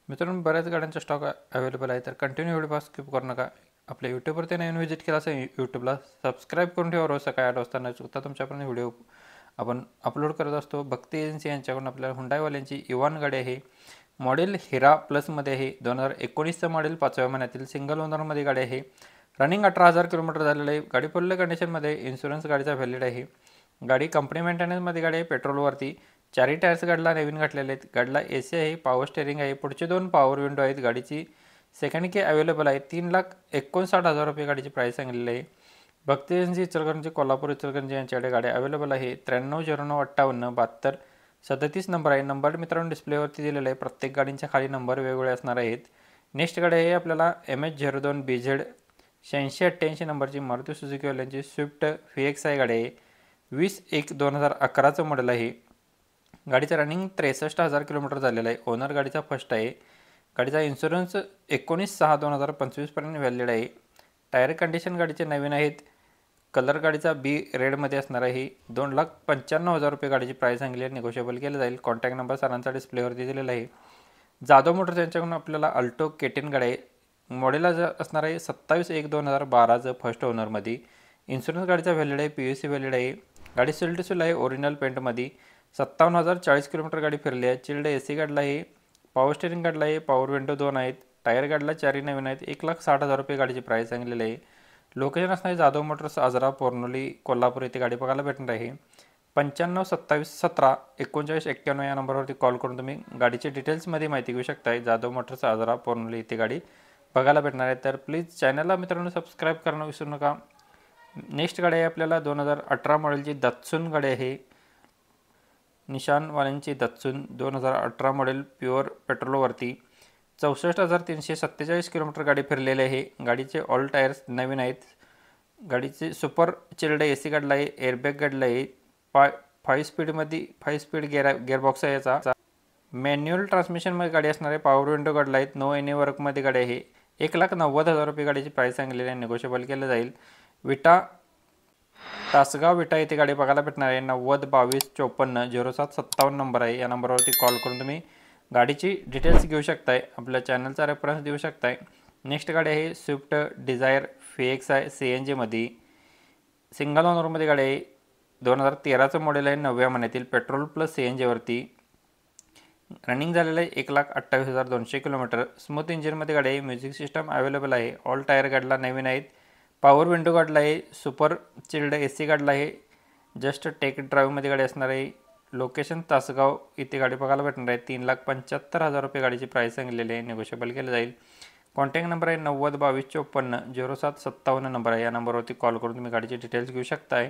मित्रांनो, बऱ्याच गाड्यांचा स्टॉक अवेलेबल आहे, तर कंटिन्यू व्हिडिओ स्किप करू नका. आपल्या यूट्यूबवरती नवीन व्हिजिट केला असेल यूट्यूबला सबस्क्राईब करून ठेवा. रोज सकाळी 8 वाजता न चुकता तुमच्यापर्यंत व्हिडिओ आपण अपलोड करत असतो. भक्ती एजन्सी यांच्याकडून आपल्याला हुंडाईवाल्यांची इव्हान गाडी आहे. मॉडेल हिरा प्लसमध्ये आहे. 2019चं मॉडेल 5व्या महिन्यातील सिंगल ओनरमध्ये गाडी आहे. रनिंग 18,000 किलोमीटर झालेलं आहे. गाडी फुल कंडिशनमध्ये, इन्शुरन्स गाडीचा व्हॅलिड आहे. गाडी कंपनी मेंटेनन्समध्ये गाडी आहे. पेट्रोलवरती चारही टायर्स गाडीला नवीन घातलेले आहेत. गाडीला AC आहे, पॉवर स्टेअरिंग आहे, पुढचे 2 पॉवर विंडो आहेत. गाडीची सेकंड की अवेलेबल आहे. 3,59,000 रुपये गाडीची प्राईस सांगलेली आहे. भक्ती एजन्सी इचलकरंजी, कोल्हापूर इचलकरंजी यांच्याकडे गाडी अवेलेबल आहे. 930958 नंबर आहे. नंबर मित्रांनो डिस्प्लेवरती दिलेला आहे. प्रत्येक गाडींच्या खाली नंबर वेगवेगळे असणार आहेत. नेक्स्ट गाडी आहे आपल्याला MH02BZ 8688 नंबरची मारुती सुझुकी वाल्यांची स्विफ्ट VXI गाडी आहे. 20/1/2011चं मॉडेल आहे. गाडीचं रनिंग 63,000 किलोमीटर झालेलं आहे. ओनर गाडीचा फर्स्ट आहे. गाडीचा इन्शुरन्स 19/6/2025पर्यंत व्हॅलिड आहे. टायर कंडिशन गाडीचे नवीन आहेत. कलर गाडीचा B रेडमध्ये असणार आहे. 2,95,000 रुपये गाडीची प्राईस सांगली आहे. निगोशिएबल केलं जाईल. कॉन्टॅक्ट नंबर सरांचा डिस्प्लेवरती दिलेला आहे. जाधव मोटर्स यांच्याकडून आपल्याला अल्टो K10 गाडी आहे. मॉडेल असणार आहे 27/1/2012चं फर्स्ट ओनरमध्ये. इन्शुरन्स गाडीचा व्हॅलिड आहे. PUC व्हॅलिड आहे. गाडी सील टू सील आहे. ओरिजिनल पेंटमध्ये. 57,040 किलोमीटर गाडी फिरली आहे. चिल्ड AC गाडीला आहे. पॉवर स्टेअरिंग गाडीला आहे. पॉवर विंडो 2 आहेत. टायर गाडीला 4ही नवीन आहेत. 1,60,000 रुपये गाडीची प्राईस सांगलेली आहे. लोकेशन असणार आहे जाधव मोटर्स, आजरा, पोर्नोली, कोल्हापूर येथे गाडी बघायला भेटणार आहे. 9527173991 या नंबरवरती कॉल करून तुम्ही गाडीचे डिटेल्समध्ये माहिती घेऊ शकता. जाधव मोटर्स, आजरा, पोर्नोली येथे गाडी बघायला भेटणार आहे. तर प्लीज चॅनलला मित्रांनो सबस्क्राईब करणं विसरू नका. नेक्स्ट गाडी आहे आपल्याला 2018 मॉडेलची दत्सून गाडी आहे. निशानवाल्यांची दत्सून 2018 मॉडेल प्युअर पेट्रोलवरती. 64,347 किलोमीटर गाडी फिरलेली आहे. गाडीचे ऑल टायर्स नवीन आहेत. गाडीचे सुपर चिल्ड AC गाडीला आहे. एअरबॅग गाडीला आहे. 5 स्पीड गेअरबॉक्स आहे याचा. मॅन्युअल ट्रान्समिशनमध्ये गाडी असणार आहे. पॉवर विंडो गाडीला आहेत. नो एनी वर्कमध्ये गाडी आहे. 1,90,000 रुपये गाडीची प्राईस सांगलेली आहे. निगोशिएबल केलं जाईल. तासगाव विटा येथे गाडी बघायला भेटणार आहे. 9022540757 नंबर आहे. या नंबरवरती कॉल करून तुम्ही गाडीची डिटेल्स घेऊ शकताय. आपल्या चॅनलचा रेफरन्स देऊ शकताय. नेक्स्ट गाडी आहे स्विफ्ट डिझायर VXI CNGमध्ये. सिंगल ओनरमध्ये गाडी आहे. 2013चं मॉडेल आहे. 9व्या महिन्यातील पेट्रोल प्लस CNGवरती. रनिंग झालेलं आहे 1,28,200 किलोमीटर. स्मूथ इंजिनमध्ये गाडी आहे. म्युझिक सिस्टम अवेलेबल आहे. ऑल टायर गाडीला नवीन आहेत. पॉवर विंडो गाडीला आहे. सुपर चिल्ड AC गाडीला आहे. जस्ट टेक ड्राईव्हमध्ये गाडी असणार आहे. लोकेशन तासगाव इथे गाडी बघायला भेटणार आहे. 3,75,000 रुपये गाडीची प्राईस सांगलेली आहे. निगोशिएबल केलं जाईल. कॉन्टॅक्ट नंबर आहे 9022540757 नंबर आहे. या नंबरवरती कॉल करून तुम्ही गाडीचे डिटेल्स घेऊ शकताय.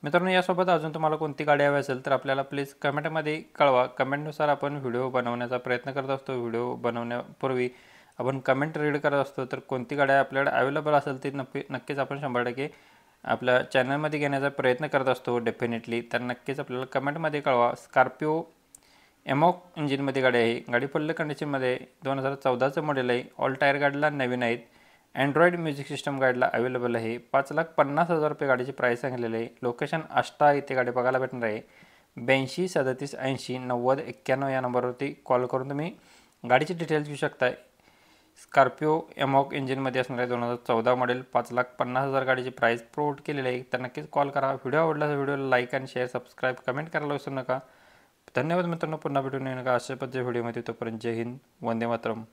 मित्रांनो, यासोबत अजून तुम्हाला कोणती गाडी हवी असेल तर आपल्याला प्लीज कमेंटमध्ये कळवा. कमेंटनुसार आपण व्हिडिओ बनवण्याचा प्रयत्न करत असतो. व्हिडिओ बनवण्यापूर्वी आपण कमेंट रीड करत असतो. तर कोणती गाडी आपल्याकडे अवेलेबल असेल ती नक्कीच आपण 100% आपल्या चॅनलमध्ये घेण्याचा प्रयत्न करत असतो डेफिनेटली. तर नक्कीच आपल्याला कमेंटमध्ये कळवा. स्कॉर्पिओ एमॉक इंजिनमध्ये गाडी आहे. गाडी फुल कंडिशनमध्ये 2014चं मॉडेल आहे. ऑल टायर गाडीला नवीन आहेत. अँड्रॉइड म्युझिक सिस्टम गाडीला अवेलेबल आहे. 5,50,000 रुपये गाडीची प्राईस सांगलेली आहे. लोकेशन आष्टा इथे गाडी बघायला भेटणार आहे. 8237809091 या नंबरवरती कॉल करून तुम्ही गाडीचे डिटेल्स घेऊ शकताय. स्कॉर्पिओ एमॉक इंजिनमध्ये असणार आहे. 2014 मॉडेल. 5,50,000 गाडीची प्राईस प्रोव्हाइड केलेली आहे. तर नक्कीच कॉल करा. व्हिडिओ आवडला तर व्हिडिओला लाईक आणि शेअर, सबस्क्राईब, कमेंट करायला विसरू नका. धन्यवाद मित्रांनो. पुन्हा भेटून येऊ नका अशा पद्धतीच्या व्हिडिओमध्ये. तोपर्यंत जय हिंद, वंदे मातरम.